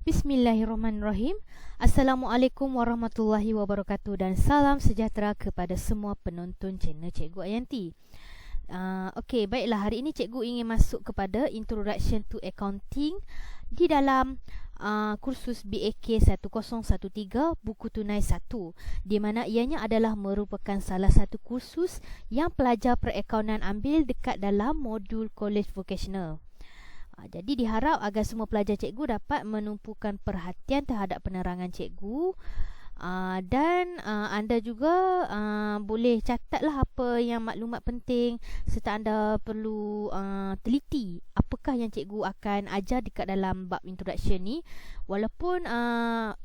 Bismillahirrahmanirrahim. Assalamualaikum warahmatullahi wabarakatuh dan salam sejahtera kepada semua penonton channel Cikgu Ayanti. Okey, baiklah, hari ini cikgu ingin masuk kepada Introduction to Accounting di dalam kursus BAK 1013 buku tunai 1, di mana ianya adalah merupakan salah satu kursus yang pelajar perakaunan ambil dekat dalam modul College Vocational. Jadi diharap agar semua pelajar cikgu dapat menumpukan perhatian terhadap penerangan cikgu, dan anda juga boleh catatlah apa yang maklumat penting, serta anda perlu teliti apakah yang cikgu akan ajar dekat dalam bab introduction ni. Walaupun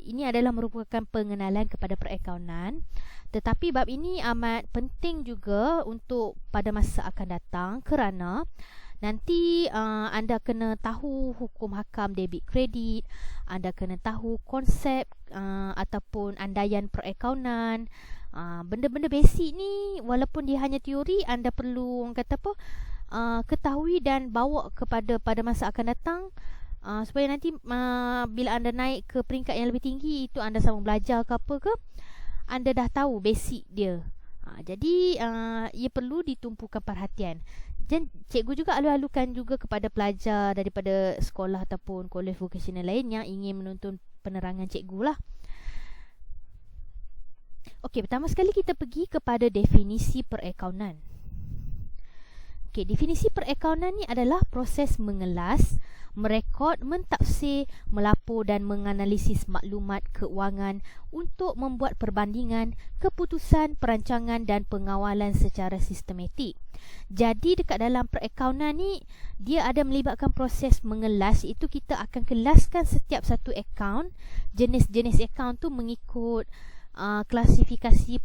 ini adalah merupakan pengenalan kepada perakaunan, tetapi bab ini amat penting juga untuk pada masa akan datang, kerana nanti anda kena tahu hukum hakam debit kredit, anda kena tahu konsep ataupun andaian perakaunan. Benda-benda basic ni walaupun dia hanya teori, anda perlu ketahui dan bawa kepada pada masa akan datang, supaya nanti bila anda naik ke peringkat yang lebih tinggi, itu anda sambung belajar ke apa ke, anda dah tahu basic dia. Jadi ia perlu ditumpukan perhatian. Dan cikgu juga alu-alukan juga kepada pelajar daripada sekolah ataupun kolej vocational lain yang ingin menuntut penerangan cikgu lah. Okey, pertama sekali kita pergi kepada definisi perakaunan. Okey, definisi perakaunan ni adalah proses mengelas, merekod, mentafsir, melapor dan menganalisis maklumat keuangan untuk membuat perbandingan, keputusan, perancangan dan pengawalan secara sistematik. Jadi dekat dalam perakaunan ni, dia ada melibatkan proses mengelas. Itu kita akan kelaskan setiap satu akaun, jenis-jenis akaun tu mengikut klasifikasi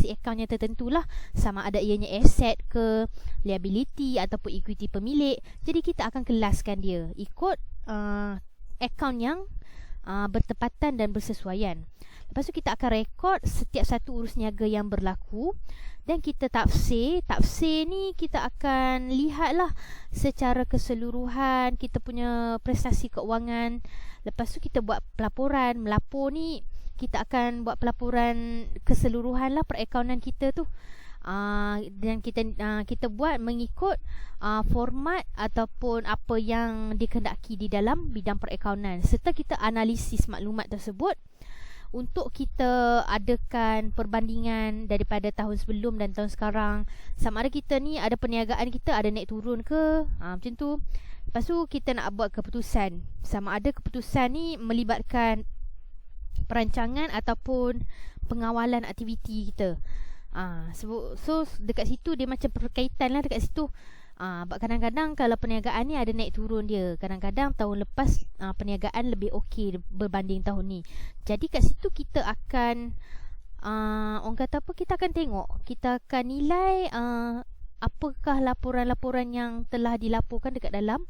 akaun yang tertentu lah, sama ada ianya aset ke, liability ataupun equity pemilik. Jadi kita akan kelaskan dia ikut akaun yang bertepatan dan bersesuaian. Lepas tu kita akan rekod setiap satu urus niaga yang berlaku dan kita tafsir. Tafsir ni kita akan lihatlah secara keseluruhan kita punya prestasi keuangan. Lepas tu kita buat pelaporan. Melapor ni kita akan buat pelaporan keseluruhan lah perakaunan kita tu. Dan kita buat mengikut format ataupun apa yang dikehendaki di dalam bidang perakaunan, serta kita analisis maklumat tersebut untuk kita adakan perbandingan daripada tahun sebelum dan tahun sekarang. Sama ada kita ni ada perniagaan kita ada naik turun ke, macam tu. Lepas tu kita nak buat keputusan, sama ada keputusan ni melibatkan perancangan ataupun pengawalan aktiviti kita. So dekat situ dia macam berkaitan lah dekat situ. Kadang-kadang kalau perniagaan ni ada naik turun dia. Kadang-kadang tahun lepas perniagaan lebih okey berbanding tahun ni. Jadi kat situ kita akan kita akan tengok, kita akan nilai apakah laporan-laporan yang telah dilaporkan dekat dalam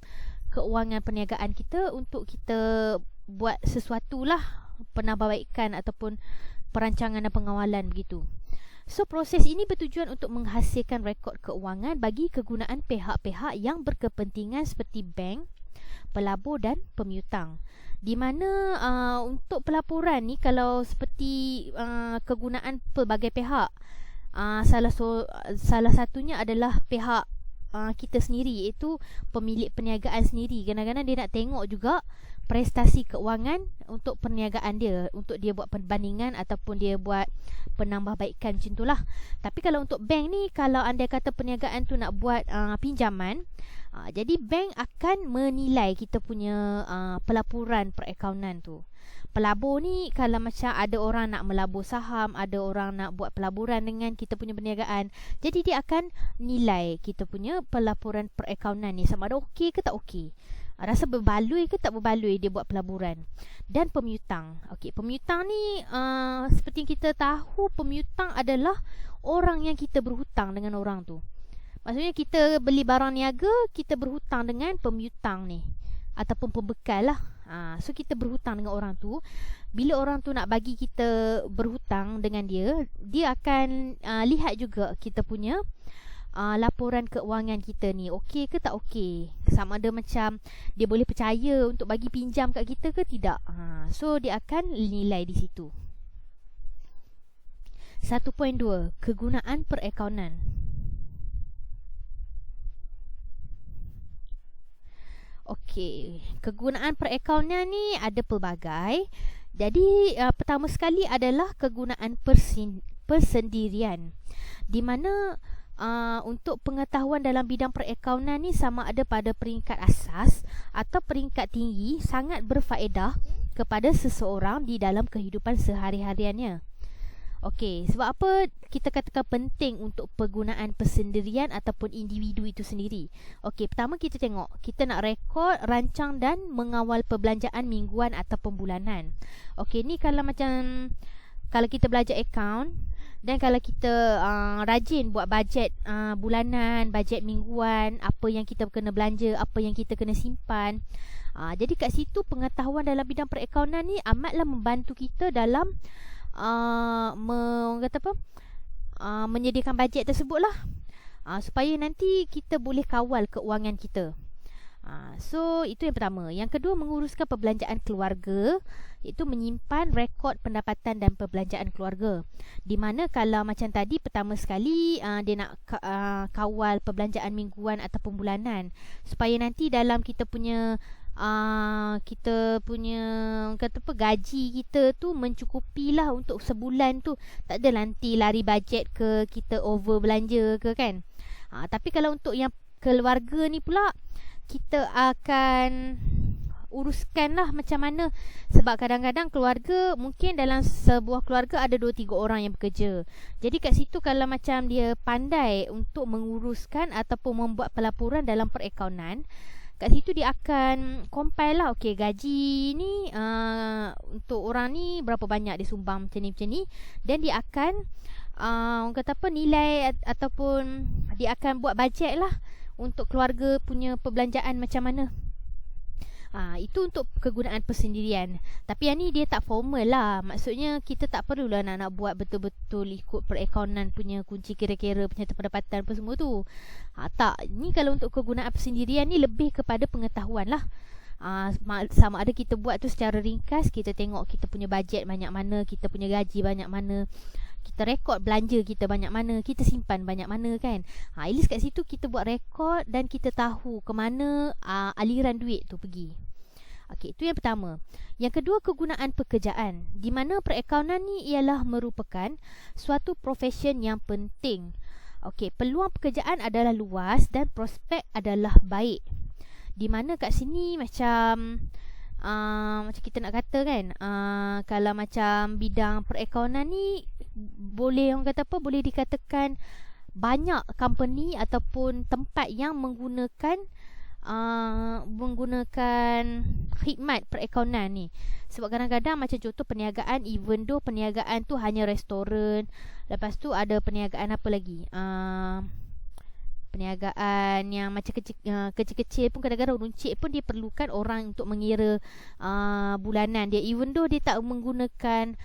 keuangan perniagaan kita untuk kita buat sesuatulah penambahbaikan ataupun perancangan dan pengawalan begitu. So proses ini bertujuan untuk menghasilkan rekod keuangan bagi kegunaan pihak-pihak yang berkepentingan seperti bank, pelabur dan pemiutang. Di mana untuk pelaporan ni, kalau seperti kegunaan pelbagai pihak, salah satunya adalah pihak kita sendiri, iaitu pemilik perniagaan sendiri. Kadang-kadang dia nak tengok juga prestasi keuangan untuk perniagaan dia, untuk dia buat perbandingan ataupun dia buat penambahbaikan macam itulah. Tapi kalau untuk bank ni, kalau anda kata perniagaan tu nak buat pinjaman, jadi bank akan menilai kita punya pelaporan perakaunan tu. Pelabur ni, kalau macam ada orang nak melabur saham, ada orang nak buat pelaburan dengan kita punya perniagaan, jadi dia akan nilai kita punya pelaporan perakaunan ni sama ada okey ke tak okey, rasa berbaloi ke tak berbaloi dia buat pelaburan. Dan pemiutang. Okey, pemiutang ni seperti yang kita tahu, pemiutang adalah orang yang kita berhutang dengan orang tu. Maksudnya kita beli barang niaga, kita berhutang dengan pemiutang ni ataupun pembekal lah. So kita berhutang dengan orang tu. Bila orang tu nak bagi kita berhutang dengan dia, dia akan lihat juga kita punya laporan keuangan kita ni okey ke tak okey, sama ada macam dia boleh percaya untuk bagi pinjam kat kita ke tidak. So dia akan nilai di situ. 1.2 kegunaan perakaunan. Okey, kegunaan perakaunan ni ada pelbagai. Jadi pertama sekali adalah kegunaan persendirian, di mana untuk pengetahuan dalam bidang perakaunan ni sama ada pada peringkat asas atau peringkat tinggi sangat berfaedah kepada seseorang di dalam kehidupan sehari-hariannya. Okey, sebab apa kita katakan penting untuk penggunaan persendirian ataupun individu itu sendiri? Okey, pertama kita tengok, kita nak rekod, rancang dan mengawal perbelanjaan mingguan ataupun bulanan. Okey, ni kalau kita belajar akaun dan kalau kita rajin buat bajet bulanan, bajet mingguan, apa yang kita kena belanja, apa yang kita kena simpan. Jadi kat situ pengetahuan dalam bidang perakaunan ni amatlah membantu kita dalam menyediakan bajet tersebut lah, supaya nanti kita boleh kawal keuangan kita. So itu yang pertama. Yang kedua, menguruskan perbelanjaan keluarga, iaitu menyimpan rekod pendapatan dan perbelanjaan keluarga, di mana kalau macam tadi pertama sekali dia nak kawal perbelanjaan mingguan ataupun bulanan, supaya nanti dalam kita punya gaji kita tu mencukupilah untuk sebulan tu. Tak ada nanti lari bajet ke, kita over belanja ke kan. Tapi kalau untuk yang keluarga ni pula, kita akan uruskan lah macam mana. Sebab kadang-kadang keluarga, mungkin dalam sebuah keluarga ada 2-3 orang yang bekerja. Jadi kat situ kalau macam dia pandai untuk menguruskan ataupun membuat pelaporan dalam perakaunan, kat situ dia akan compile lah, okey gaji ni untuk orang ni berapa banyak dia sumbang macam ni. Dan dia akan nilai ataupun dia akan buat bajet lah untuk keluarga punya perbelanjaan macam mana. Itu untuk kegunaan persendirian. Tapi yang ni dia tak formal lah. Maksudnya kita tak perlulah nak buat betul-betul ikut perakaunan punya kunci kira-kira penyata pendapatan apa semua tu. Tak. Ni kalau untuk kegunaan persendirian ni lebih kepada pengetahuan lah. Sama ada kita buat tu secara ringkas, kita tengok kita punya bajet banyak mana, kita punya gaji banyak mana, kita rekod belanja kita banyak mana, kita simpan banyak mana kan. At least kat situ kita buat rekod dan kita tahu ke mana aliran duit tu pergi. Okey, itu yang pertama. Yang kedua, kegunaan pekerjaan, di mana perakaunan ni ialah merupakan suatu profession yang penting. Okey, peluang pekerjaan adalah luas dan prospek adalah baik. Di mana kat sini macam kita nak kata kan, kalau macam bidang perakaunan ni boleh boleh dikatakan banyak company ataupun tempat yang menggunakan khidmat perakaunan ni. Sebab kadang-kadang macam contoh perniagaan, even though perniagaan tu hanya restoran, lepas tu ada perniagaan apa lagi, perniagaan yang macam kecil-kecil pun kadang-kadang runcit pun dia perlukan orang untuk mengira bulanan dia, even though dia tak menggunakan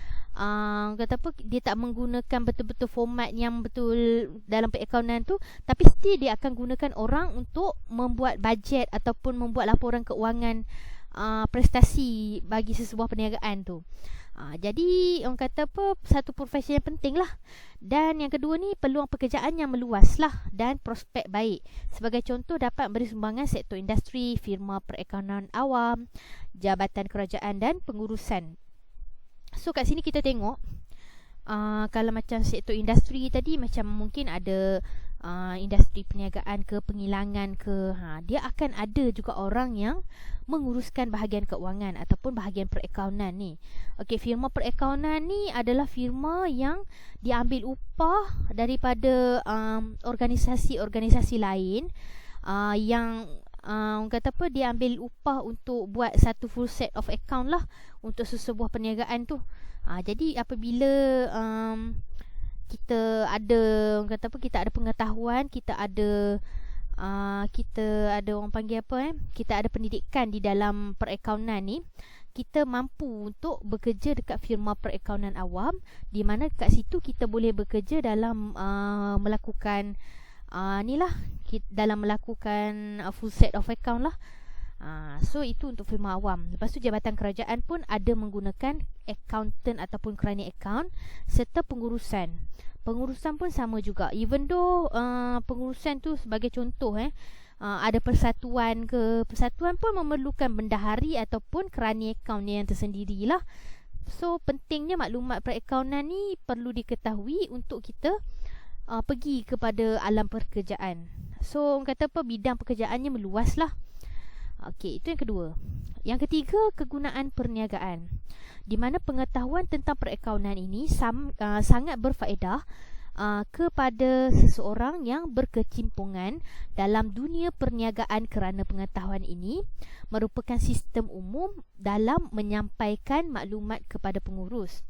dia tak menggunakan betul-betul format yang betul dalam perakaunan tu, tapi still dia akan gunakan orang untuk membuat bajet ataupun membuat laporan keuangan prestasi bagi sesebuah perniagaan tu. Jadi orang kata satu profesi yang penting lah. Dan yang kedua ni, peluang pekerjaan yang meluas lah dan prospek baik. Sebagai contoh, dapat beri sumbangan sektor industri, firma perakaunan awam, jabatan kerajaan dan pengurusan. So kat sini kita tengok, kalau macam sektor industri tadi, macam mungkin ada industri perniagaan ke, pengilangan ke, dia akan ada juga orang yang menguruskan bahagian keuangan ataupun bahagian perakaunan ni. Okey, firma perakaunan ni adalah firma yang diambil upah daripada organisasi-organisasi lain yang dia ambil upah untuk buat satu full set of account lah untuk sesebuah perniagaan tu. Jadi apabila kita ada kita ada pengetahuan, kita ada orang panggil kita ada pendidikan di dalam perakaunan ni, kita mampu untuk bekerja dekat firma perakaunan awam, di mana kat situ kita boleh bekerja dalam melakukan Ni lah dalam melakukan full set of account lah. So itu untuk firma awam. Lepas tu jabatan kerajaan pun ada menggunakan accountant ataupun kerani account serta pengurusan. Pengurusan pun sama juga. Even though pengurusan tu sebagai contoh ada persatuan ke, persatuan pun memerlukan bendahari ataupun kerani account yang tersendiri lah. So pentingnya maklumat perakaunan ni perlu diketahui untuk kita pergi kepada alam pekerjaan. So orang kata apa, bidang pekerjaannya meluas lah. Okey, itu yang kedua. Yang ketiga, kegunaan perniagaan, di mana pengetahuan tentang perakaunan ini sangat berfaedah kepada seseorang yang berkecimpungan dalam dunia perniagaan, kerana pengetahuan ini merupakan sistem umum dalam menyampaikan maklumat kepada pengurus.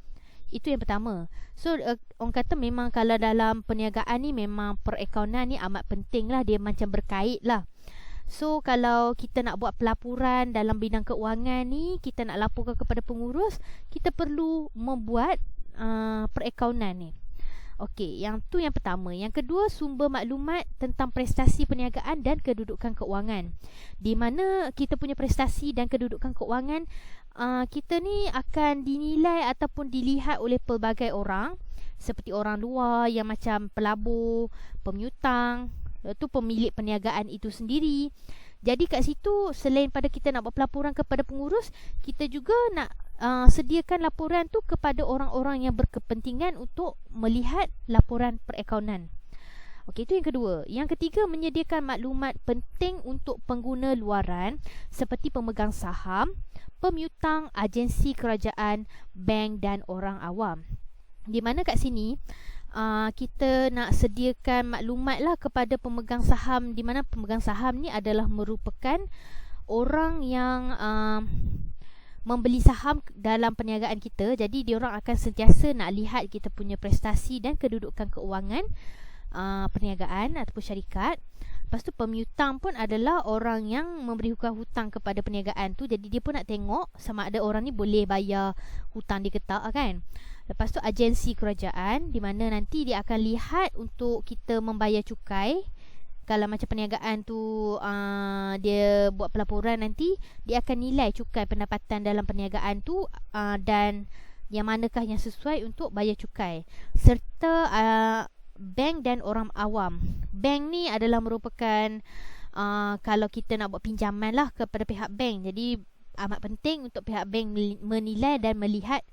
Itu yang pertama. So orang kata memang kalau dalam perniagaan ni memang perakaunan ni amat penting lah. Dia macam berkait lah. So kalau kita nak buat pelaporan dalam bidang keuangan ni, kita nak laporkan kepada pengurus, kita perlu membuat perakaunan ni. Okey, yang tu yang pertama. Yang kedua, sumber maklumat tentang prestasi perniagaan dan kedudukan keuangan, di mana kita punya prestasi dan kedudukan keuangan kita ni akan dinilai ataupun dilihat oleh pelbagai orang, seperti orang luar yang macam pelabur, pemiutang, tu pemilik perniagaan itu sendiri. Jadi kat situ, selain pada kita nak buat pelaporan kepada pengurus, kita juga nak sediakan laporan tu kepada orang-orang yang berkepentingan untuk melihat laporan perakaunan. Okey, itu yang kedua. Yang ketiga, menyediakan maklumat penting untuk pengguna luaran seperti pemegang saham, pemiutang, agensi kerajaan, bank dan orang awam. Di mana kat sini kita nak sediakan maklumat lah kepada pemegang saham, di mana pemegang saham ni adalah merupakan orang yang membeli saham dalam perniagaan kita. Jadi diorang akan sentiasa nak lihat kita punya prestasi dan kedudukan keuangan perniagaan ataupun syarikat. Lepas tu pemiutang pun adalah orang yang memberi hutang kepada perniagaan tu. Jadi dia pun nak tengok sama ada orang ni boleh bayar hutang dia ke tak kan. Lepas tu agensi kerajaan, di mana nanti dia akan lihat untuk kita membayar cukai. Kalau macam perniagaan tu dia buat pelaporan, nanti dia akan nilai cukai pendapatan dalam perniagaan tu dan yang manakah yang sesuai untuk bayar cukai. Serta bank dan orang awam. Bank ni adalah merupakan kalau kita nak buat pinjaman lah kepada pihak bank. Jadi amat penting untuk pihak bank menilai dan melihat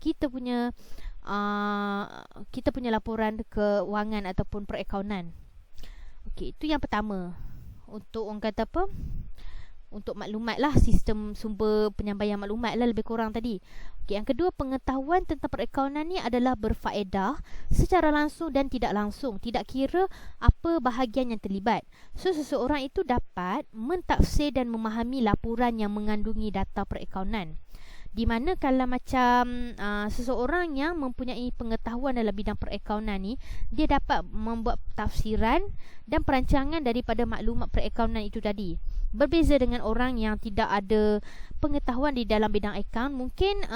kita punya laporan keuangan ataupun perakaunan. Okey, itu yang pertama. Untuk orang kata apa? Untuk maklumat lah, sistem sumber penyampaian maklumat lah lebih kurang tadi. Okey, yang kedua, pengetahuan tentang perakaunan ni adalah berfaedah secara langsung dan tidak langsung, tidak kira apa bahagian yang terlibat. So seseorang itu dapat mentafsir dan memahami laporan yang mengandungi data perakaunan. Di mana kalau macam seseorang yang mempunyai pengetahuan dalam bidang perakaunan ni, dia dapat membuat tafsiran dan perancangan daripada maklumat perakaunan itu tadi. Berbeza dengan orang yang tidak ada pengetahuan di dalam bidang akaun, mungkin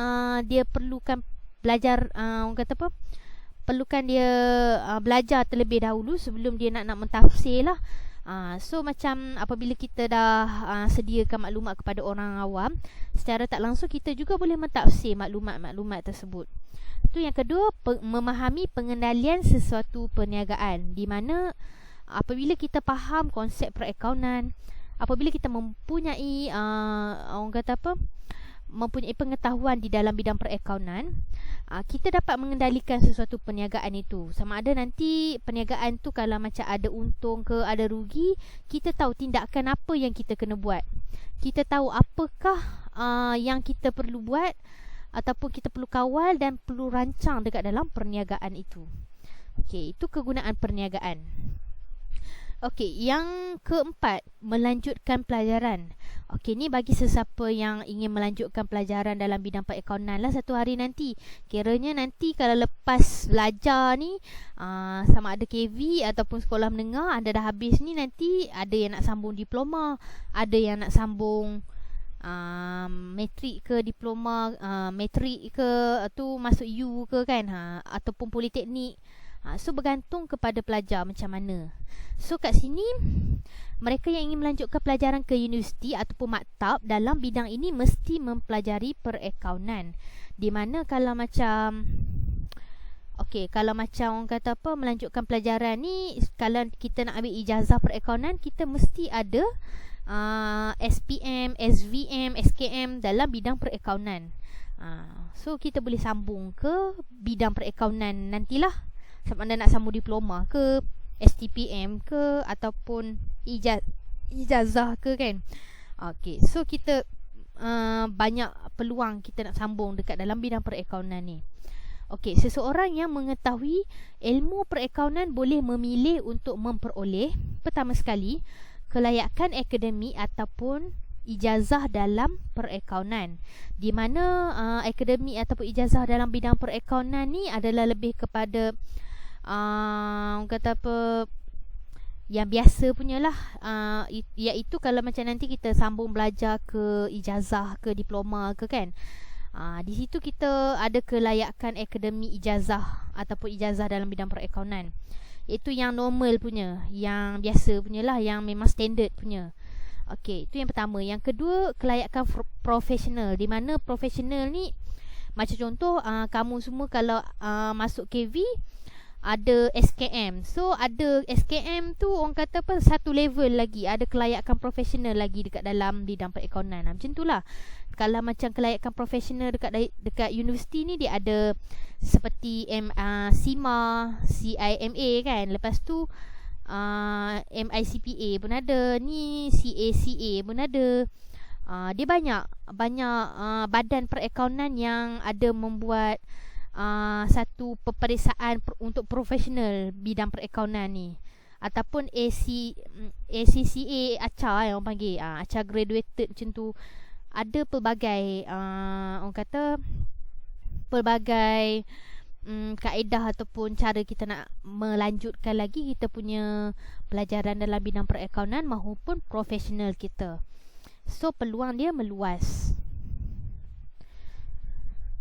dia perlukan belajar, orang kata apa, perlukan dia belajar terlebih dahulu sebelum dia nak mentafsir lah. So macam apabila kita dah sediakan maklumat kepada orang awam, secara tak langsung kita juga boleh mentafsir maklumat-maklumat tersebut. Itu yang kedua, memahami pengendalian sesuatu perniagaan, di mana apabila kita faham konsep perakaunan, apabila kita mempunyai orang kata apa, mempunyai pengetahuan di dalam bidang perakaunan, kita dapat mengendalikan sesuatu perniagaan itu. Sama ada nanti perniagaan tu kalau macam ada untung ke ada rugi, kita tahu tindakan apa yang kita kena buat. Kita tahu apakah yang kita perlu buat ataupun kita perlu kawal dan perlu rancang dekat dalam perniagaan itu. Okey, itu kegunaan perniagaan. Okey, yang keempat, melanjutkan pelajaran. Okey, ni bagi sesiapa yang ingin melanjutkan pelajaran dalam bidang perakaunan lah satu hari nanti. Kiranya nanti kalau lepas belajar ni, sama ada KV ataupun sekolah menengah, anda dah habis ni, nanti ada yang nak sambung diploma, ada yang nak sambung matrik ke diploma, matrik ke tu masuk U ke kan, ataupun politeknik. So bergantung kepada pelajar macam mana. So kat sini mereka yang ingin melanjutkan pelajaran ke universiti ataupun maktab dalam bidang ini mesti mempelajari perakaunan. Di mana kalau macam kalau macam orang kata apa, melanjutkan pelajaran ni, kalau kita nak ambil ijazah perakaunan, kita mesti ada SPM, SVM, SKM dalam bidang perakaunan. So kita boleh sambung ke bidang perakaunan nantilah, sama ada nak sambung diploma ke, STPM ke, ataupun ijazah ke kan. So kita banyak peluang kita nak sambung dekat dalam bidang perakaunan ni. Seseorang yang mengetahui ilmu perakaunan boleh memilih untuk memperoleh, pertama sekali, kelayakan akademik ataupun ijazah dalam perakaunan. Di mana akademik ataupun ijazah dalam bidang perakaunan ni adalah lebih kepada kata apa, yang biasa punyalah, iaitu kalau macam nanti kita sambung belajar ke ijazah ke diploma ke kan, di situ kita ada kelayakan akademik ijazah ataupun ijazah dalam bidang perakaunan. Itu yang normal punya, yang biasa punyalah, yang memang standard punya. Itu yang pertama. Yang kedua, kelayakan profesional. Di mana profesional ni, macam contoh kamu semua kalau masuk KV ada SKM. So ada SKM tu orang kata apa, satu level lagi, ada kelayakan profesional lagi dekat dalam bidang perakaunan. Macam itulah. Kalau macam kelayakan profesional dekat universiti ni, dia ada seperti CIMA, CIMA kan. Lepas tu MICPA pun ada, ni CACA pun ada. Dia banyak badan perakaunan yang ada membuat satu peperiksaan untuk profesional bidang perakaunan ni, ataupun ACCA ACA yang orang panggil, ACA graduated macam tu. Ada pelbagai orang kata pelbagai kaedah ataupun cara kita nak melanjutkan lagi kita punya pelajaran dalam bidang perakaunan maupun profesional kita. So peluang dia meluas.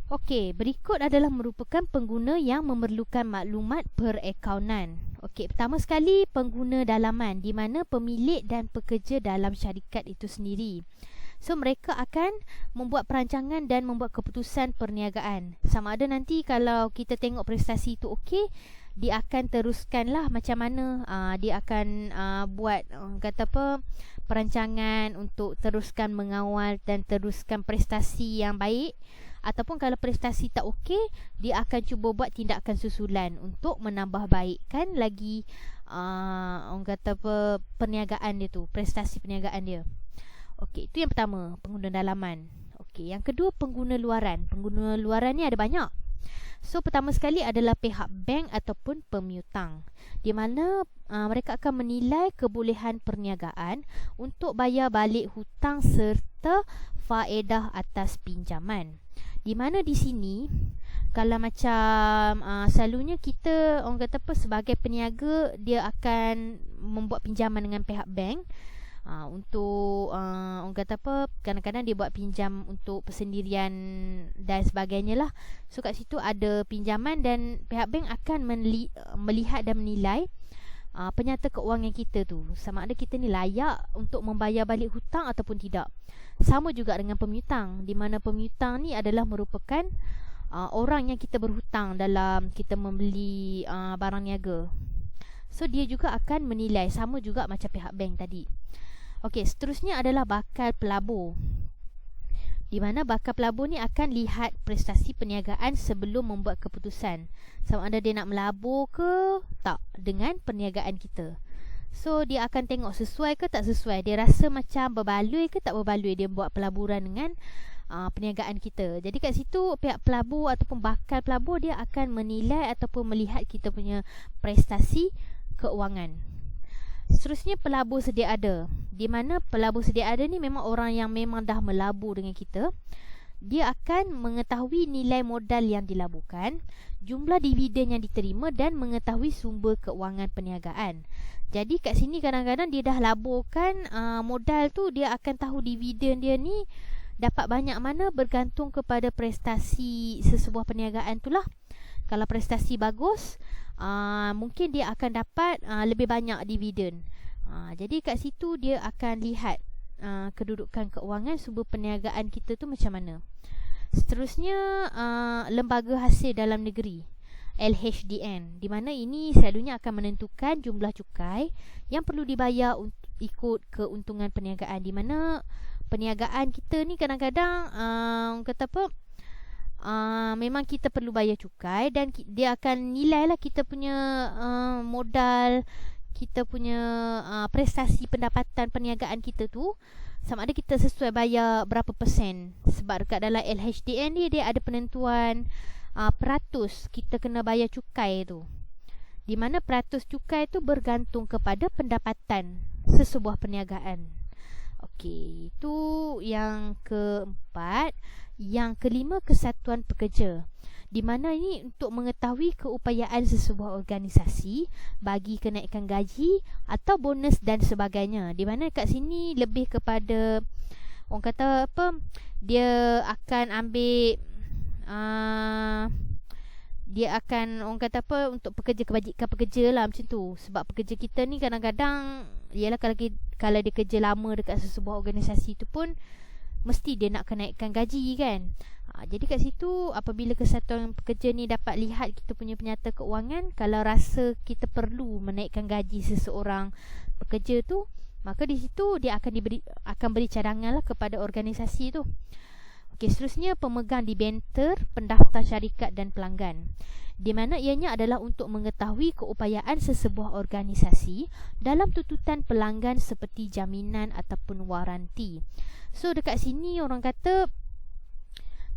Berikut adalah merupakan pengguna yang memerlukan maklumat perakaunan. Pertama sekali, pengguna dalaman, di mana pemilik dan pekerja dalam syarikat itu sendiri. So mereka akan membuat perancangan dan membuat keputusan perniagaan. Sama ada nanti kalau kita tengok prestasi itu okey, dia akan teruskanlah macam mana dia akan buat kata apa, perancangan untuk teruskan mengawal dan teruskan prestasi yang baik. Ataupun kalau prestasi tak okey, dia akan cuba buat tindakan susulan untuk menambah baikkan lagi orang kata apa, perniagaan dia tu, prestasi perniagaan dia. Itu yang pertama, pengguna dalaman. Yang kedua, pengguna luaran. Pengguna luaran ni ada banyak. So pertama sekali adalah pihak bank ataupun pemiutang, di mana mereka akan menilai kebolehan perniagaan untuk bayar balik hutang serta faedah atas pinjaman. Di mana di sini kalau macam selalunya kita orang kata apa, sebagai peniaga, dia akan membuat pinjaman dengan pihak bank untuk orang kata apa, kadang-kadang dia buat pinjam untuk persendirian dan sebagainya lah. So kat situ ada pinjaman dan pihak bank akan melihat dan menilai penyata keuangan kita tu, sama ada kita ni layak untuk membayar balik hutang ataupun tidak. Sama juga dengan pemiutang, di mana pemiutang ni adalah merupakan orang yang kita berhutang dalam kita membeli barang niaga. So dia juga akan menilai, sama juga macam pihak bank tadi. Seterusnya adalah bakal pelabur, di mana bakal pelabur ni akan lihat prestasi perniagaan sebelum membuat keputusan, sama ada dia nak melabur ke tak dengan perniagaan kita. So dia akan tengok sesuai ke tak sesuai, dia rasa macam berbaloi ke tak berbaloi dia buat pelaburan dengan perniagaan kita. Jadi kat situ pihak pelabur ataupun bakal pelabur, dia akan menilai ataupun melihat kita punya prestasi keuangan. Seterusnya, pelabur sedia ada, di mana pelabur sedia ada ni memang orang yang memang dah melabur dengan kita. Dia akan mengetahui nilai modal yang dilaburkan, jumlah dividen yang diterima dan mengetahui sumber keuangan perniagaan. Jadi kat sini kadang-kadang dia dah laburkan modal tu, dia akan tahu dividen dia ni dapat banyak mana bergantung kepada prestasi sesebuah perniagaan tu lah. Kalau prestasi bagus, mungkin dia akan dapat lebih banyak dividen. Jadi kat situ dia akan lihat kedudukan keuangan sumber perniagaan kita tu macam mana. Seterusnya, lembaga hasil dalam negeri, LHDN, di mana ini selalunya akan menentukan jumlah cukai yang perlu dibayar untuk ikut keuntungan perniagaan. Di mana perniagaan kita ni kadang-kadang kata apa, memang kita perlu bayar cukai, dan dia akan nilai lah kita punya modal, kita punya prestasi pendapatan perniagaan kita tu, sama ada kita sesuai bayar berapa persen. Sebab dekat dalam LHDN ni dia ada penentuan peratus kita kena bayar cukai tu, di mana peratus cukai tu bergantung kepada pendapatan sesebuah perniagaan. Okey, itu yang keempat. Yang kelima, kesatuan pekerja, di mana ini untuk mengetahui keupayaan sesebuah organisasi bagi kenaikan gaji atau bonus dan sebagainya. Di mana kat sini lebih kepada orang kata apa, dia akan ambil dia akan orang kata apa, untuk pekerja, kebajikan pekerja lah macam tu. Sebab pekerja kita ni kadang-kadang ialah kalau dia kerja lama dekat sesebuah organisasi tu pun mesti dia nak kenaikkan gaji kan. Jadi kat situ apabila kesatuan pekerja ni dapat lihat kita punya penyata keuangan, kalau rasa kita perlu menaikkan gaji seseorang pekerja tu, maka di situ dia akan beri cadangan lah kepada organisasi tu. Okey, seterusnya pemegang debentur, pendaftar syarikat dan pelanggan, di mana ianya adalah untuk mengetahui keupayaan sesebuah organisasi dalam tuntutan pelanggan seperti jaminan ataupun waranti. So dekat sini orang kata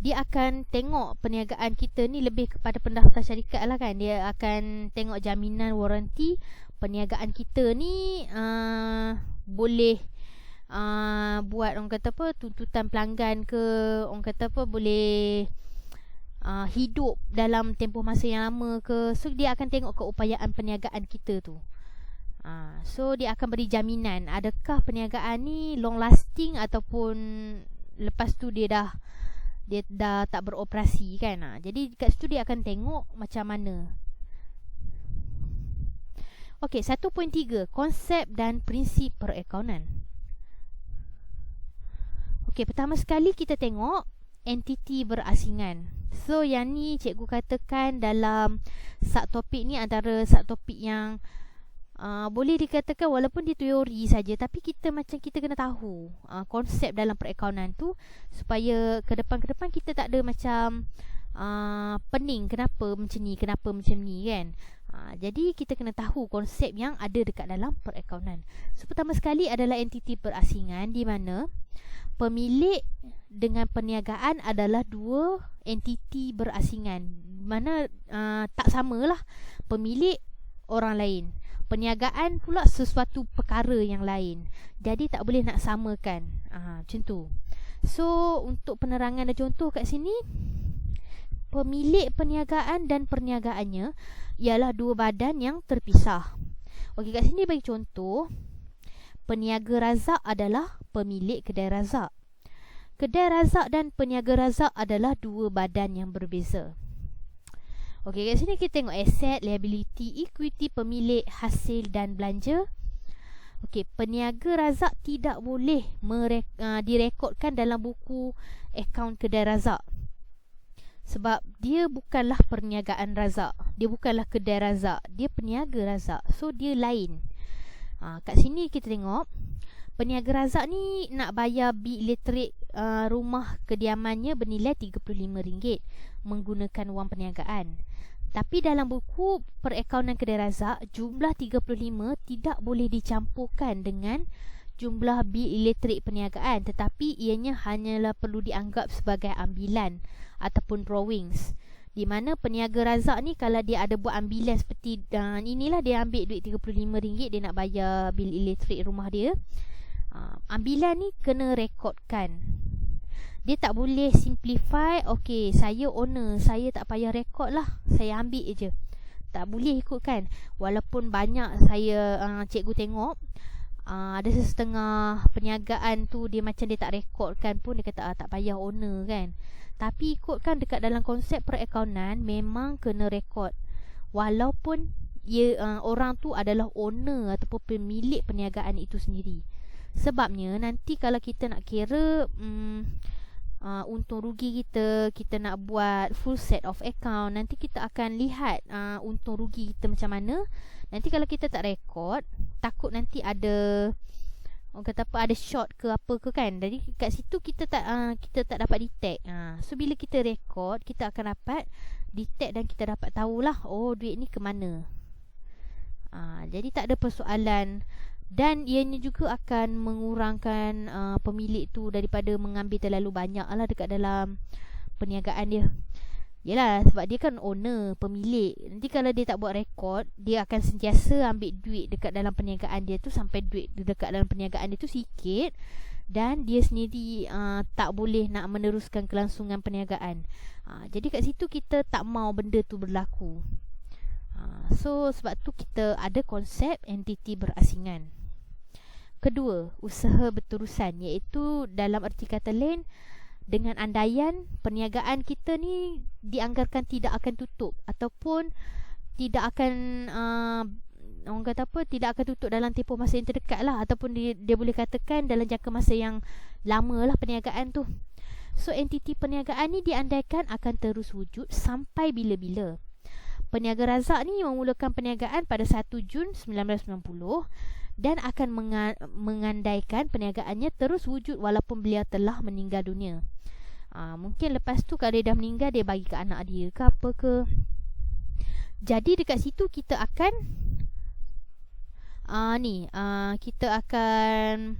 dia akan tengok perniagaan kita ni lebih kepada pendaftar syarikat lah kan. Dia akan tengok jaminan, waranti perniagaan kita ni boleh buat orang kata apa, tuntutan pelanggan ke, orang kata apa, boleh hidup dalam tempoh masa yang lama ke. So dia akan tengok keupayaan perniagaan kita tu. So dia akan beri jaminan adakah perniagaan ni long lasting ataupun lepas tu dia dah tak beroperasi kan. Jadi kat situ dia akan tengok macam mana. Okey, 1.3, konsep dan prinsip perakaunan. Okey, pertama sekali kita tengok entiti berasingan. So yang ni cikgu katakan dalam subtopik ni antara subtopik yang boleh dikatakan walaupun dia teori saja, tapi kita kena tahu konsep dalam perakaunan tu, supaya ke depan kita tak ada macam pening kenapa macam ni kan. Jadi kita kena tahu konsep yang ada dekat dalam perakaunan. So pertama sekali adalah entiti berasingan, di mana pemilik dengan perniagaan adalah dua entiti berasingan. Mana tak samalah, pemilik orang lain, perniagaan pula sesuatu perkara yang lain. Jadi tak boleh nak samakan. Macam tu. So untuk penerangan dan contoh kat sini, pemilik perniagaan dan perniagaannya ialah dua badan yang terpisah. Okey, kat sini bagi contoh, peniaga razak adalah pemilik kedai razak. Kedai razak dan peniaga razak adalah dua badan yang berbeza. Okey, kat sini kita tengok aset, liability, equity pemilik, hasil dan belanja. Okey, peniaga razak tidak boleh direkodkan dalam buku akaun kedai razak. Sebab dia bukanlah perniagaan razak, dia bukanlah kedai razak, dia peniaga razak. So dia lain. Kat sini kita tengok peniaga razak ni nak bayar bil elektrik rumah kediamannya bernilai RM35 menggunakan wang perniagaan. Tapi dalam buku perakaunan kedai razak, jumlah 35 tidak boleh dicampurkan dengan jumlah bil elektrik perniagaan, tetapi ianya hanyalah perlu dianggap sebagai ambilan ataupun drawings. Di mana peniaga razak ni kalau dia ada buat ambilan seperti inilah, dia ambil duit RM35 dia nak bayar bil elektrik rumah dia. Ambilan ni kena rekodkan. Dia tak boleh simplify, okey saya owner, saya tak payah rekod lah, saya ambil je. Tak boleh ikut kan. Walaupun banyak saya cikgu tengok Ada setengah perniagaan tu dia macam dia tak rekodkan pun, dia kata tak payah owner kan. Tapi ikutkan dekat dalam konsep perakaunan memang kena rekod, walaupun orang tu adalah owner ataupun pemilik perniagaan itu sendiri. Sebabnya nanti kalau kita nak kira untung rugi kita nak buat full set of account, nanti kita akan lihat untung rugi kita macam mana. Nanti kalau kita tak rekod, takut nanti ada orang kata apa, ada short ke apa ke kan. Jadi kat situ kita tak dapat detect. So bila kita rekod, kita akan dapat detect dan kita dapat tahulah duit ni ke mana. Jadi tak ada persoalan. Dan ianya juga akan mengurangkan pemilik tu daripada mengambil terlalu banyak lah dekat dalam perniagaan dia. Yelah, sebab dia kan owner, pemilik. Nanti kalau dia tak buat rekod, dia akan sentiasa ambil duit dekat dalam perniagaan dia tu sampai duit dekat dalam perniagaan dia tu sikit, dan dia sendiri tak boleh nak meneruskan kelangsungan perniagaan. Jadi kat situ kita tak mau benda tu berlaku. So sebab tu kita ada konsep entiti berasingan. Kedua, usaha berterusan, iaitu dalam erti kata lain, dengan andaian perniagaan kita ni dianggarkan tidak akan tutup ataupun tidak akan orang kata apa, tidak akan tutup dalam tempoh masa yang terdekat lah, ataupun dia boleh katakan dalam jangka masa yang lama lah perniagaan tu. So entiti perniagaan ni diandaikan akan terus wujud sampai bila-bila. Peniaga Razak ni memulakan perniagaan pada 1 Jun 1990 dan akan mengandaikan perniagaannya terus wujud walaupun beliau telah meninggal dunia. Mungkin lepas tu kalau dia dah meninggal, dia bagi ke anak dia ke apa ke. Jadi dekat situ kita akan kita akan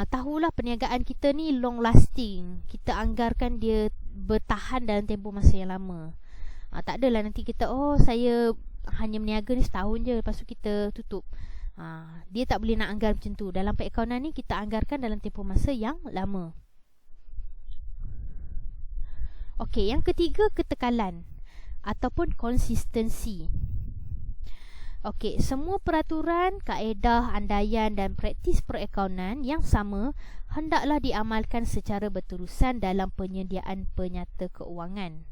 tahulah perniagaan kita ni long lasting. Kita anggarkan dia bertahan dalam tempoh masa yang lama. Tak adalah nanti kita saya hanya berniaga ni setahun je, lepas tu kita tutup. Dia tak boleh nak anggar macam tu. Dalam perakaunan ni kita anggarkan dalam tempoh masa yang lama. Okey, yang ketiga, ketekalan ataupun konsistensi. Okey, semua peraturan, kaedah, andaian dan praktis perakaunan yang sama hendaklah diamalkan secara berterusan dalam penyediaan penyata keuangan.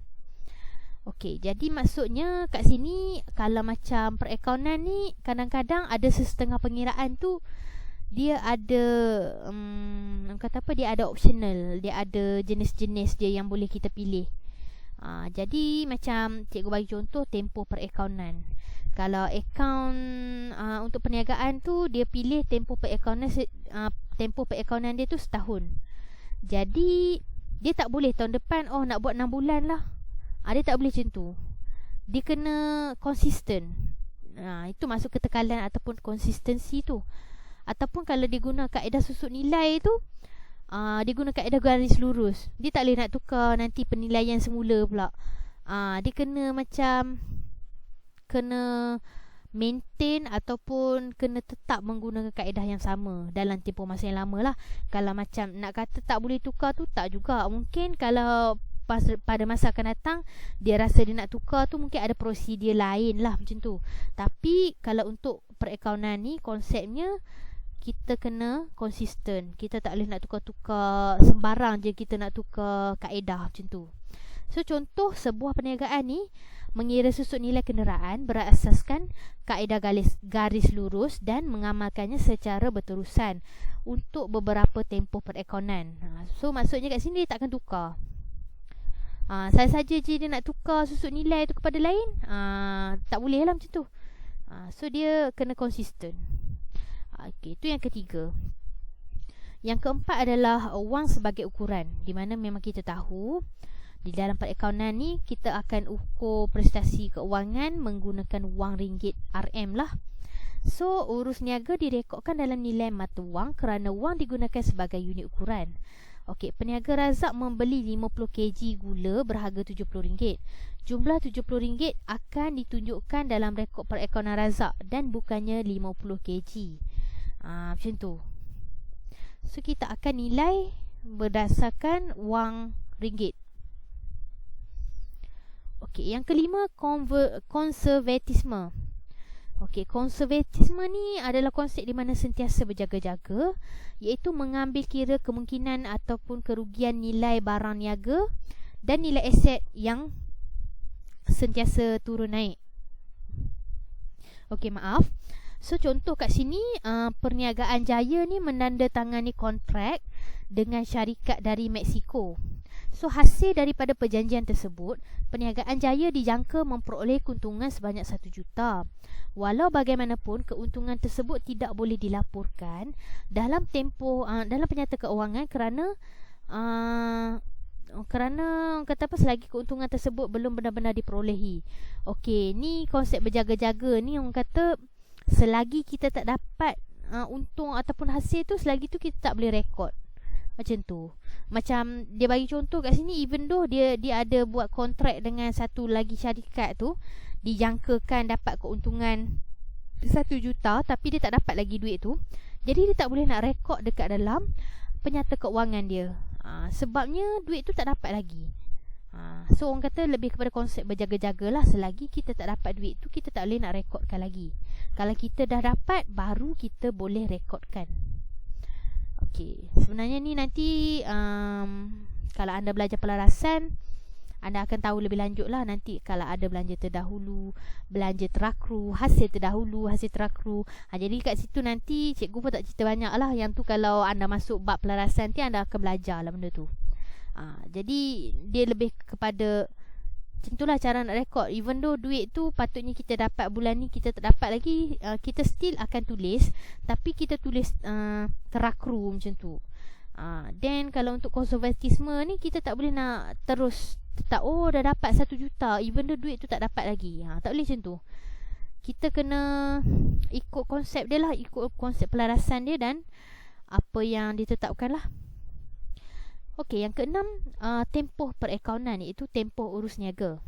Okey, jadi maksudnya kat sini kalau macam perakaunan ni kadang-kadang ada setengah pengiraan tu dia ada kata apa, dia ada optional, dia ada jenis-jenis dia yang boleh kita pilih. Jadi macam cikgu bagi contoh tempoh perakaunan. Kalau akaun untuk perniagaan tu dia pilih tempoh perakaunan dia tu setahun. Jadi dia tak boleh tahun depan nak buat 6 bulan lah. Dia tak boleh macam tu. Dia kena konsisten. Itu masuk ketekalan ataupun konsistensi tu. Ataupun kalau dia guna kaedah susut nilai tu, dia guna kaedah garis lurus. Dia tak boleh nak tukar nanti penilaian semula pula. Dia kena macam kena maintain ataupun kena tetap menggunakan kaedah yang sama dalam tempoh masa yang lama lah. Kalau macam nak kata tak boleh tukar tu, tak juga. Mungkin kalau pada masa akan datang dia rasa dia nak tukar tu, mungkin ada prosedur lain lah macam tu. Tapi kalau untuk perakaunan ni konsepnya kita kena konsisten. Kita tak boleh nak tukar-tukar sembarang je kita nak tukar kaedah macam tu. So contoh sebuah perniagaan ni mengira susut nilai kenderaan berasaskan kaedah garis lurus dan mengamalkannya secara berterusan untuk beberapa tempoh perakaunan. So maksudnya kat sini dia tak akan tukar. Saja-saja je dia nak tukar susut nilai tu kepada lain, tak boleh lah macam tu. So dia kena konsisten. Okey, itu yang ketiga. Yang keempat adalah wang sebagai ukuran, di mana memang kita tahu di dalam perakaunan ni kita akan ukur prestasi keuangan menggunakan wang ringgit RM lah. So urus niaga direkodkan dalam nilai mata wang kerana wang digunakan sebagai unit ukuran. Okey, peniaga Razak membeli 50 kg gula berharga RM70. Jumlah RM70 akan ditunjukkan dalam rekod perakaunan Razak dan bukannya 50 kg. Macam tu. So kita akan nilai berdasarkan wang ringgit. Okey, yang kelima, konservatisme. Okey, konservatisme ni adalah konsep di mana sentiasa berjaga-jaga, iaitu mengambil kira kemungkinan ataupun kerugian nilai barang niaga dan nilai aset yang sentiasa turun naik. Okey, maaf. So contoh kat sini, Perniagaan Jaya ni menandatangani kontrak dengan syarikat dari Mexico. So hasil daripada perjanjian tersebut, Perniagaan Jaya dijangka memperoleh keuntungan sebanyak 1 juta. Walau bagaimanapun, keuntungan tersebut tidak boleh dilaporkan dalam penyata keuangan kerana kata apa, selagi keuntungan tersebut belum benar-benar diperolehi. Okey, ni konsep berjaga-jaga ni orang kata selagi kita tak dapat untung ataupun hasil tu, selagi tu kita tak boleh rekod. Macam tu. Macam dia bagi contoh kat sini, even though dia ada buat kontrak dengan satu lagi syarikat tu, dijangkakan dapat keuntungan 1 juta, tapi dia tak dapat lagi duit tu. Jadi dia tak boleh nak rekod dekat dalam penyata keuangan dia. Sebabnya duit tu tak dapat lagi. So orang kata lebih kepada konsep berjaga-jaga lah. Selagi kita tak dapat duit tu, kita tak boleh nak rekodkan lagi. Kalau kita dah dapat, baru kita boleh rekodkan. Okey, sebenarnya ni nanti kalau anda belajar pelarasan, anda akan tahu lebih lanjut lah nanti kalau ada belanja terdahulu, belanja terakru, hasil terdahulu, hasil terakru. Jadi kat situ nanti cikgu pun tak cerita banyak lah. Yang tu kalau anda masuk bab pelarasan nanti anda akan belajar lah benda tu. Jadi dia lebih kepada macam itulah cara nak rekod. Even though duit tu patutnya kita dapat bulan ni, kita tak dapat lagi, kita still akan tulis, tapi kita tulis terakru macam tu. Then kalau untuk konservatisme ni, kita tak boleh nak terus tetap dah dapat 1 juta even though duit tu tak dapat lagi. Tak boleh macam tu. Kita kena ikut konsep dia lah, ikut konsep pelarasan dia dan apa yang ditetapkan lah. Okey, yang keenam, tempoh perakaunan, iaitu tempoh urus niaga.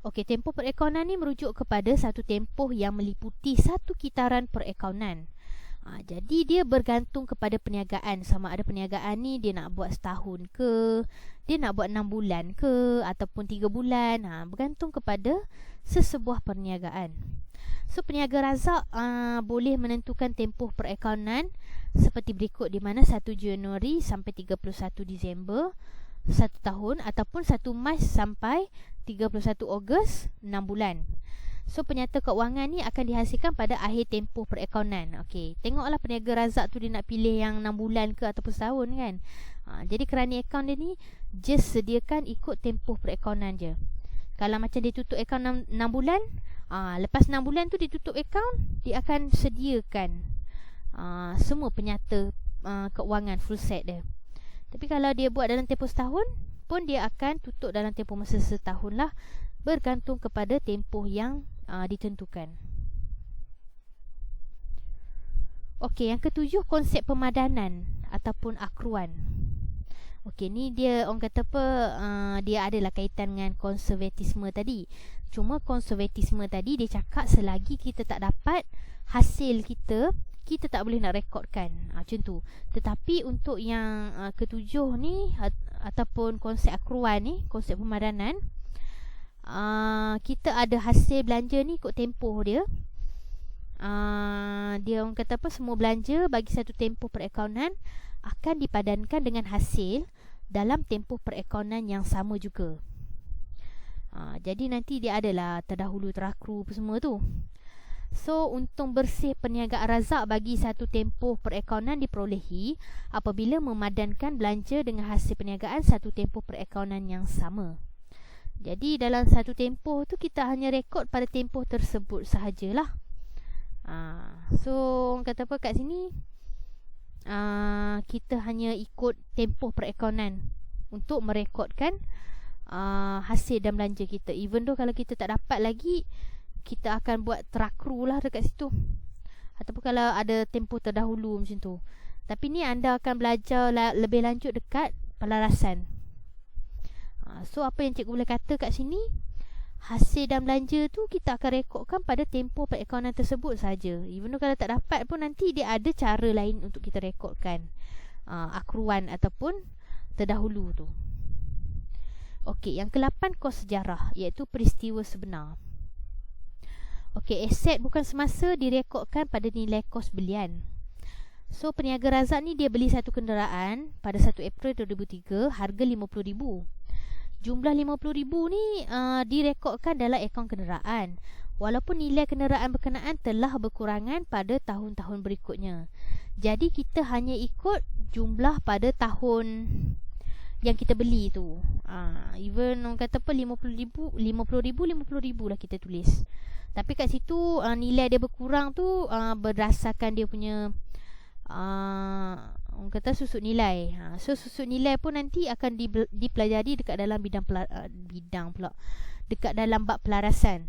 Okey, tempoh perakaunan ni merujuk kepada satu tempoh yang meliputi satu kitaran perakaunan. Jadi dia bergantung kepada perniagaan. Sama ada perniagaan ni dia nak buat setahun ke, dia nak buat 6 bulan ke, ataupun 3 bulan. Bergantung kepada sesebuah perniagaan. So peniaga razak boleh menentukan tempoh perakaunan seperti berikut, di mana 1 Januari sampai 31 Disember 1 tahun, ataupun 1 Mac sampai 31 Ogos 6 bulan. So penyata keuangan ni akan dihasilkan pada akhir tempoh perakaunan. Okey, tengoklah peniaga razak tu dia nak pilih yang 6 bulan ke ataupun setahun kan. Jadi kerana akaun dia ni just sediakan ikut tempoh perakaunan je. Kalau macam dia tutup akaun 6 bulan, lepas 6 bulan tu dia tutup akaun, dia akan sediakan semua penyata keuangan full set dia. Tapi kalau dia buat dalam tempoh setahun pun, dia akan tutup dalam tempoh masa setahun lah, bergantung kepada tempoh yang ditentukan. Okey, yang ketujuh, konsep pemadanan ataupun akruan. Okey, ni dia orang kata apa, dia adalah kaitan dengan konservatisme tadi. Cuma konservatisme tadi dia cakap selagi kita tak dapat hasil kita, kita tak boleh nak rekodkan. Macam tu. Tetapi untuk yang ketujuh ni ataupun konsep akruan ni, konsep pemadanan, kita ada hasil belanja ni ikut tempoh dia. Dia orang kata apa, semua belanja bagi satu tempoh perakaunan akan dipadankan dengan hasil dalam tempoh perakaunan yang sama juga. Jadi nanti dia adalah terdahulu, terakru, apa semua tu. So untung bersih perniagaan razak bagi satu tempoh perakaunan diperolehi apabila memadankan belanja dengan hasil perniagaan satu tempoh perakaunan yang sama. Jadi dalam satu tempoh tu kita hanya rekod pada tempoh tersebut sahajalah. So orang kata apa kat sini, kita hanya ikut tempoh perakaunan untuk merekodkan hasil dan belanja kita. Even though kalau kita tak dapat lagi, kita akan buat terakru lah dekat situ, ataupun kalau ada tempoh terdahulu macam tu. Tapi ni anda akan belajar lebih lanjut dekat pelarasan. So apa yang cikgu boleh kata kat sini, hasil dan belanja tu kita akan rekodkan pada tempoh perakaunan tersebut saja. Even though kalau tak dapat pun, nanti dia ada cara lain untuk kita rekodkan akruan ataupun terdahulu tu. Okey, yang ke-8, kos sejarah, iaitu peristiwa sebenar. Okey, aset bukan semasa direkodkan pada nilai kos belian. So peniaga Razak ni dia beli satu kenderaan pada 1 April 2003 harga RM50,000. Jumlah RM50,000 ni direkodkan dalam akaun kenderaan, walaupun nilai kenderaan berkenaan telah berkurangan pada tahun-tahun berikutnya. Jadi kita hanya ikut jumlah pada tahun yang kita beli tu. Even orang kata apa, RM50,000 lah kita tulis. Tapi kat situ nilai dia berkurang tu berdasarkan dia punya orang kata susut nilai. So susut nilai pun nanti akan dipelajari dekat dalam bidang pula, dekat dalam bab pelarasan.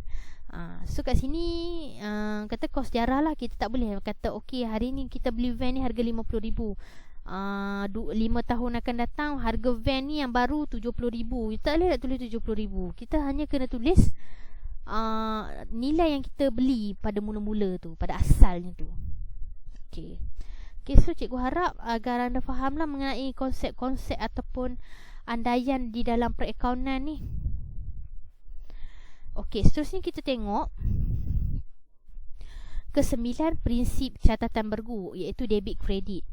So kat sini kata kos sejarah lah. Kita tak boleh kata okey hari ni kita beli van ni harga RM50,000, 5 tahun akan datang harga van ni yang baru RM70,000. Kita tak boleh nak tulis RM70,000. Kita hanya kena tulis nilai yang kita beli pada mula-mula tu, pada asalnya tu. Okey. Okay, so cikgu harap agar anda fahamlah mengenai konsep-konsep ataupun andaian di dalam perakaunan ni. Okey, seterusnya kita tengok ke-9 prinsip catatan bergu, iaitu debit kredit.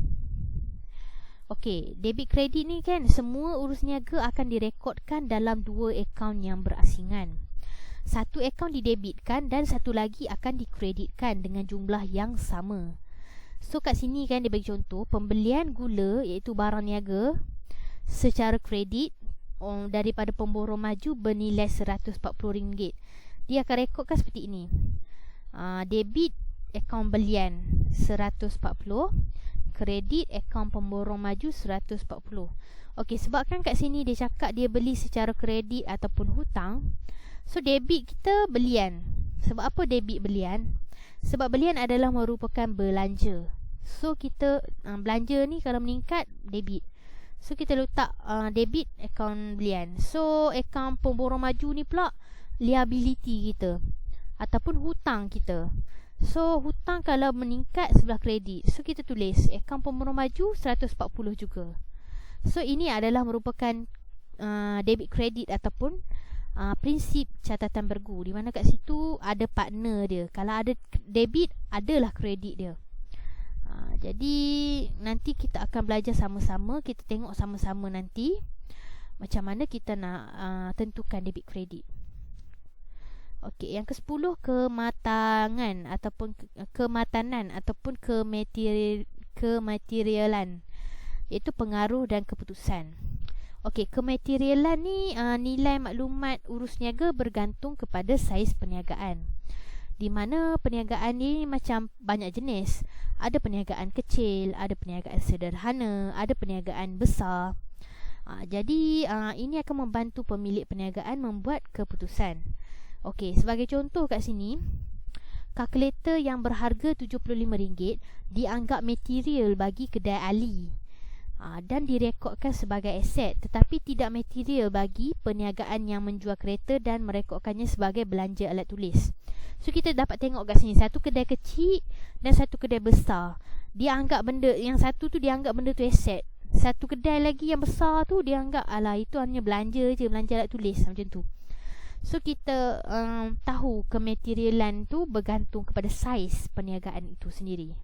Okey, debit kredit ni kan semua urus niaga akan direkodkan dalam 2 akaun yang berasingan. Satu akaun didebitkan dan satu lagi akan dikreditkan dengan jumlah yang sama. So kat sini kan dia bagi contoh pembelian gula iaitu barang niaga secara kredit daripada pemborong maju bernilai RM140. Dia akan rekodkan seperti ini. Debit akaun belian RM140, kredit akaun pemborong maju RM140. Okey, sebabkan kat sini dia cakap dia beli secara kredit ataupun hutang. So debit kita belian. Sebab apa debit belian? Sebab belian adalah merupakan belanja. So kita belanja ni kalau meningkat debit. So kita letak debit akaun belian. So akaun pemborong maju ni pula liability kita ataupun hutang kita. So hutang kalau meningkat sebelah kredit, so kita tulis akaun pemborong maju 140 juga. So ini adalah merupakan debit kredit ataupun prinsip catatan bergu, di mana kat situ ada partner dia. Kalau ada debit, adalah kredit dia. Jadi nanti kita akan belajar sama-sama. Kita tengok sama-sama nanti macam mana kita nak tentukan debit kredit. Okey, yang ke-10 kematangan ataupun kematanan ataupun kematerialan, iaitu pengaruh dan keputusan. Okey, kematerialan ni nilai maklumat urus niaga bergantung kepada saiz perniagaan. Di mana perniagaan ni macam banyak jenis. Ada perniagaan kecil, ada perniagaan sederhana, ada perniagaan besar. Jadi ini akan membantu pemilik perniagaan membuat keputusan. Okey, sebagai contoh kat sini, kalkulator yang berharga RM75 dianggap material bagi kedai Ali dan direkodkan sebagai aset, tetapi tidak material bagi perniagaan yang menjual kereta dan merekodkannya sebagai belanja alat tulis. So kita dapat tengok kat sini satu kedai kecil dan satu kedai besar. Dia anggap benda yang satu tu dia anggap benda tu aset. Satu kedai lagi yang besar tu dia anggap alah itu hanya belanja je, belanja alat tulis macam tu. So kita tahu kematerialan tu bergantung kepada saiz perniagaan itu sendiri.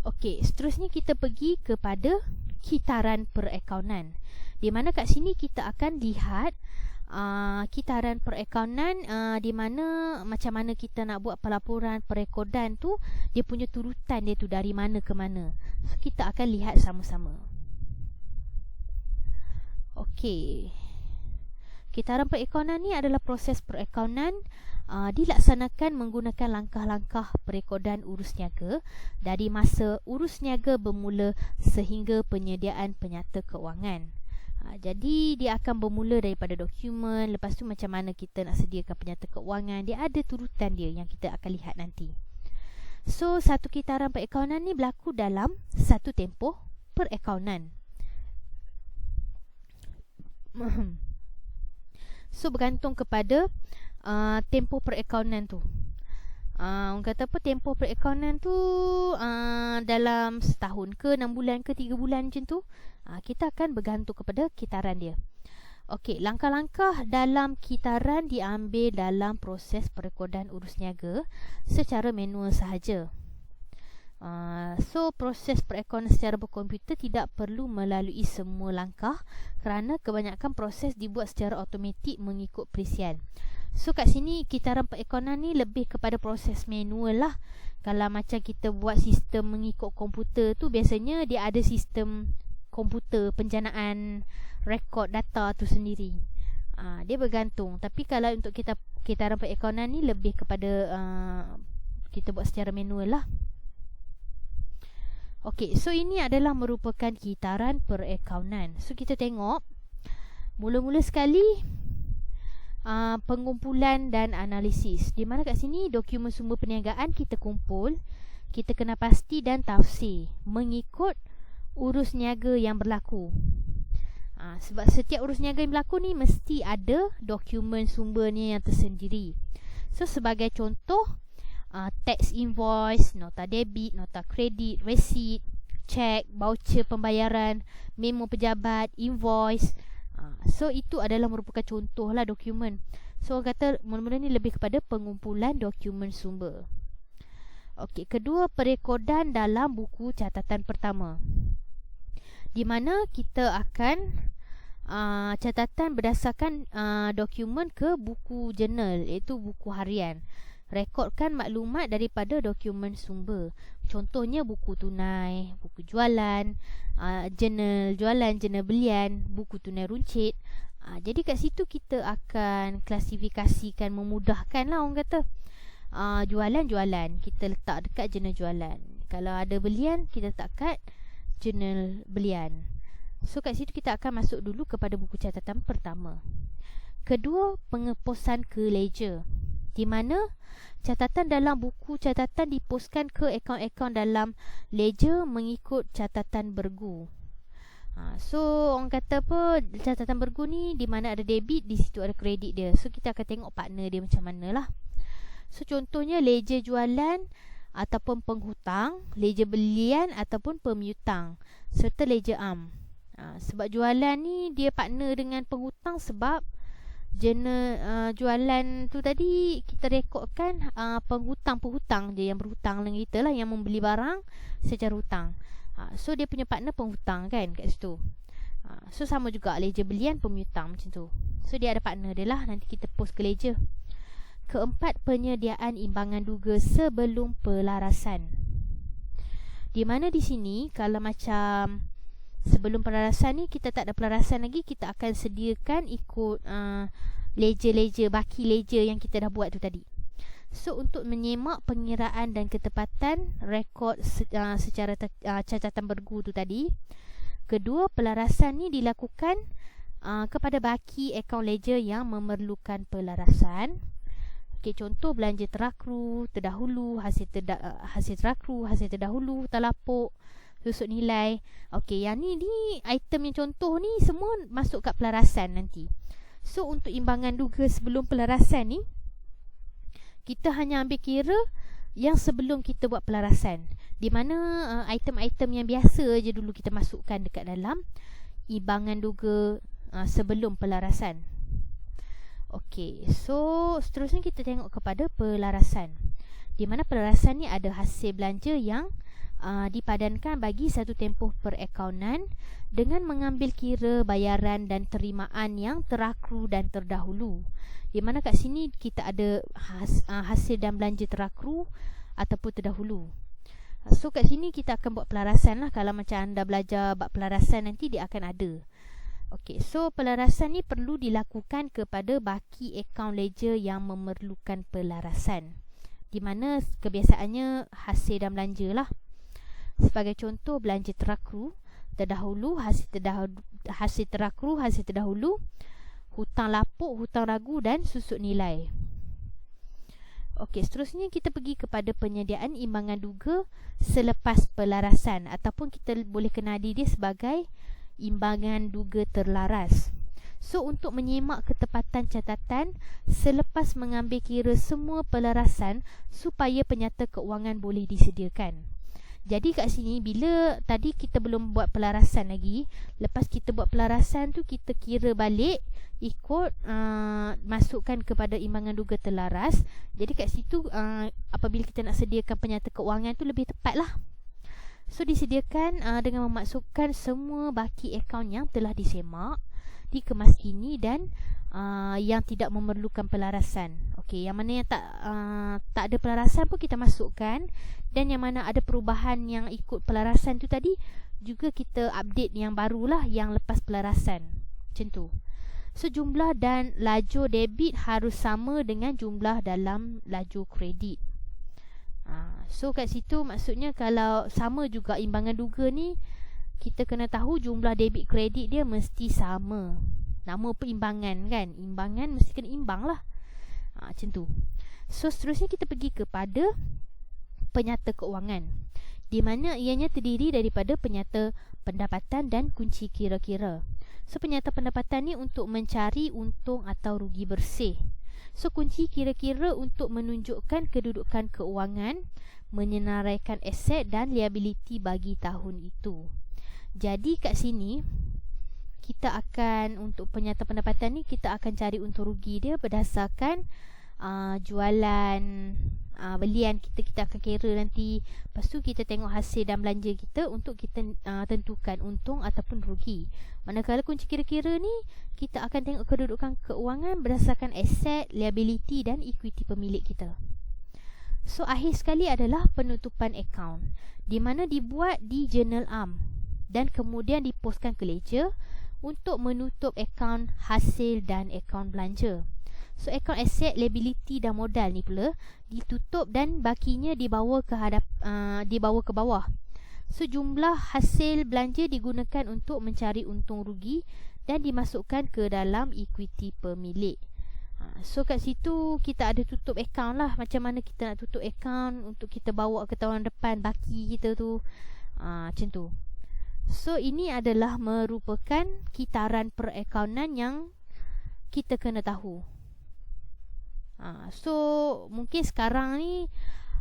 Okey, seterusnya kita pergi kepada kitaran perakaunan, di mana kat sini kita akan lihat kitaran perakaunan, di mana macam mana kita nak buat pelaporan perekodan tu, dia punya turutan dia tu dari mana ke mana. So kita akan lihat sama-sama. Okey, kitaran perakaunan ni adalah proses perakaunan dilaksanakan menggunakan langkah-langkah perekodan urus niaga dari masa urus niaga bermula sehingga penyediaan penyata keuangan. Jadi dia akan bermula daripada dokumen, lepas tu macam mana kita nak sediakan penyata keuangan. Dia ada turutan dia yang kita akan lihat nanti. So satu kitaran perakaunan ni berlaku dalam satu tempoh perakaunan. So bergantung kepada tempoh perakaunan tu. Orang kata apa, tempoh perakaunan tu dalam setahun ke, 6 bulan ke, 3 bulan macam tu. Kita akan bergantung kepada kitaran dia. Okey, langkah-langkah dalam kitaran diambil dalam proses perekodan urus niaga secara manual sahaja. So proses perekonan secara berkomputer tidak perlu melalui semua langkah kerana kebanyakan proses dibuat secara automatik mengikut perisian. So kat sini kitaran perekonan ni lebih kepada proses manual lah. Kalau macam kita buat sistem mengikut komputer tu, biasanya dia ada sistem komputer penjanaan rekod data tu sendiri. Dia bergantung. Tapi kalau untuk kitaran perekonan ni lebih kepada kita buat secara manual lah. Okey, so ini adalah merupakan kitaran perakaunan. So kita tengok mula-mula sekali pengumpulan dan analisis. Di mana kat sini dokumen sumber perniagaan kita kumpul, kita kena pasti dan tafsir mengikut urus niaga yang berlaku. Sebab setiap urus niaga yang berlaku ni mesti ada dokumen sumbernya yang tersendiri. So sebagai contoh, tax invoice, nota debit, nota kredit, resit, cek, voucher pembayaran, memo pejabat, invoice. So itu adalah merupakan contoh lah dokumen. So orang kata mula-mula ni lebih kepada pengumpulan dokumen sumber. Okey, kedua, perekodan dalam buku catatan pertama, di mana kita akan catatan berdasarkan dokumen ke buku jurnal, iaitu buku harian. Rekodkan maklumat daripada dokumen sumber. Contohnya buku tunai, buku jualan, jurnal jualan, jurnal belian, buku tunai runcit. Jadi kat situ kita akan klasifikasikan, memudahkan lah orang kata. Jualan-jualan kita letak dekat jurnal jualan. Kalau ada belian, kita letak kat jurnal belian. So kat situ kita akan masuk dulu kepada buku catatan pertama. Kedua, pengeposan ke ledger, di mana catatan dalam buku catatan diposkan ke akaun-akaun dalam ledger mengikut catatan bergu. So orang kata apa, catatan bergu ni di mana ada debit, di situ ada kredit dia. So kita akan tengok partner dia macam mana lah. So contohnya ledger jualan ataupun penghutang, ledger belian ataupun pemiutang, serta ledger am. Sebab jualan ni dia partner dengan penghutang sebab jurnal jualan tu tadi kita rekodkan penghutang je yang berhutang dengan kita lah, yang membeli barang secara hutang. So dia punya partner penghutang kan kat situ. So sama juga ledger belian pemiutang macam tu. So dia ada partner dia lah, nanti kita post ke ledger. Keempat, penyediaan imbangan duga sebelum pelarasan, di mana di sini kalau macam sebelum pelarasan ni kita tak ada pelarasan lagi, kita akan sediakan ikut ledger-ledger, baki ledger yang kita dah buat tu tadi. So untuk menyemak pengiraan dan ketepatan rekod secara catatan bergu tu tadi. Kedua, pelarasan ni dilakukan kepada baki akaun ledger yang memerlukan pelarasan. Okay, contoh belanja terakru, terdahulu, hasil terakru, hasil terdahulu, talapuk, susut nilai. Okey, yang ni item yang contoh ni semua masuk kat pelarasan nanti. So untuk imbangan duga sebelum pelarasan ni, kita hanya ambil kira yang sebelum kita buat pelarasan, di mana item-item yang biasa je dulu kita masukkan dekat dalam imbangan duga sebelum pelarasan. Okey, so seterusnya kita tengok kepada pelarasan, di mana pelarasan ni ada hasil belanja yang dipadankan bagi satu tempoh perakaunan dengan mengambil kira bayaran dan terimaan yang terakru dan terdahulu. Di mana kat sini kita ada hasil dan belanja terakru ataupun terdahulu. So kat sini kita akan buat pelarasan lah. Kalau macam anda belajar bab pelarasan nanti dia akan ada. Okey, so pelarasan ni perlu dilakukan kepada baki akaun ledger yang memerlukan pelarasan, di mana kebiasaannya hasil dan belanja lah. Sebagai contoh, belanja terakru terdahulu, hasil terakru, hasil terdahulu, hutang lapuk, hutang ragu dan susut nilai. Okey, seterusnya kita pergi kepada penyediaan imbangan duga selepas pelarasan, ataupun kita boleh kenali dia sebagai imbangan duga terlaras. So untuk menyemak ketepatan catatan selepas mengambil kira semua pelarasan supaya penyata keuangan boleh disediakan. Jadi kat sini, bila tadi kita belum buat pelarasan lagi, lepas kita buat pelarasan tu, kita kira balik ikut masukkan kepada imbangan duga terlaras. Jadi kat situ apabila kita nak sediakan penyata keuangan tu lebih tepat lah. So disediakan dengan memasukkan semua baki akaun yang telah disemak, dikemaskini dan yang tidak memerlukan pelarasan. Okey, yang mana yang tak ada pelarasan pun kita masukkan, dan yang mana ada perubahan yang ikut pelarasan tu tadi juga kita update yang barulah yang lepas pelarasan. Macam tu. So jumlah dan lajur debit harus sama dengan jumlah dalam lajur kredit. So kat situ maksudnya kalau sama juga imbangan duga ni, kita kena tahu jumlah debit kredit dia mesti sama. Nama perimbangan kan, imbangan mesti kena imbang lah. Macam tu. So seterusnya kita pergi kepada penyata keuangan, di mana ianya terdiri daripada penyata pendapatan dan kunci kira-kira. So penyata pendapatan ni untuk mencari untung atau rugi bersih. So kunci kira-kira untuk menunjukkan kedudukan keuangan, menyenaraikan aset dan liability bagi tahun itu. Jadi kat sini kita akan, untuk penyata pendapatan ni, kita akan cari untung rugi dia berdasarkan jualan, belian kita akan kira nanti. Lepas tu kita tengok hasil dan belanja kita untuk kita tentukan untung ataupun rugi. Manakala kunci kira-kira ni, kita akan tengok kedudukan keuangan berdasarkan aset, liability dan equity pemilik kita. So akhir sekali adalah penutupan akaun, di mana dibuat di journal am dan kemudian dipostkan ke ledger untuk menutup akaun hasil dan akaun belanja. So akaun aset, liability dan modal ni pula ditutup dan bakinya dibawa ke bawah. So jumlah hasil belanja digunakan untuk mencari untung rugi dan dimasukkan ke dalam equity pemilik. So kat situ kita ada tutup akaun lah, macam mana kita nak tutup akaun untuk kita bawa ke tahun depan baki kita tu. Macam tu. So ini adalah merupakan kitaran perakaunan yang kita kena tahu. So mungkin sekarang ni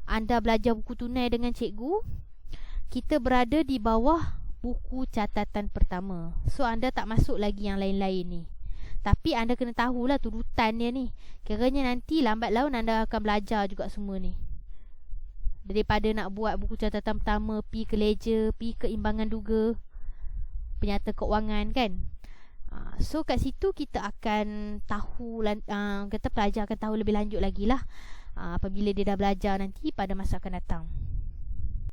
anda belajar buku tunai dengan cikgu, kita berada di bawah buku catatan pertama. So anda tak masuk lagi yang lain-lain ni, tapi anda kena tahulah turutan dia ni. Kiranya nanti lambat laun anda akan belajar juga semua ni. Daripada nak buat buku catatan pertama, pi ke ledger, pi ke imbangan duga, penyata keuangan kan. So kat situ kita akan tahu, kata pelajar akan tahu lebih lanjut lagi lah apabila dia dah belajar nanti pada masa akan datang.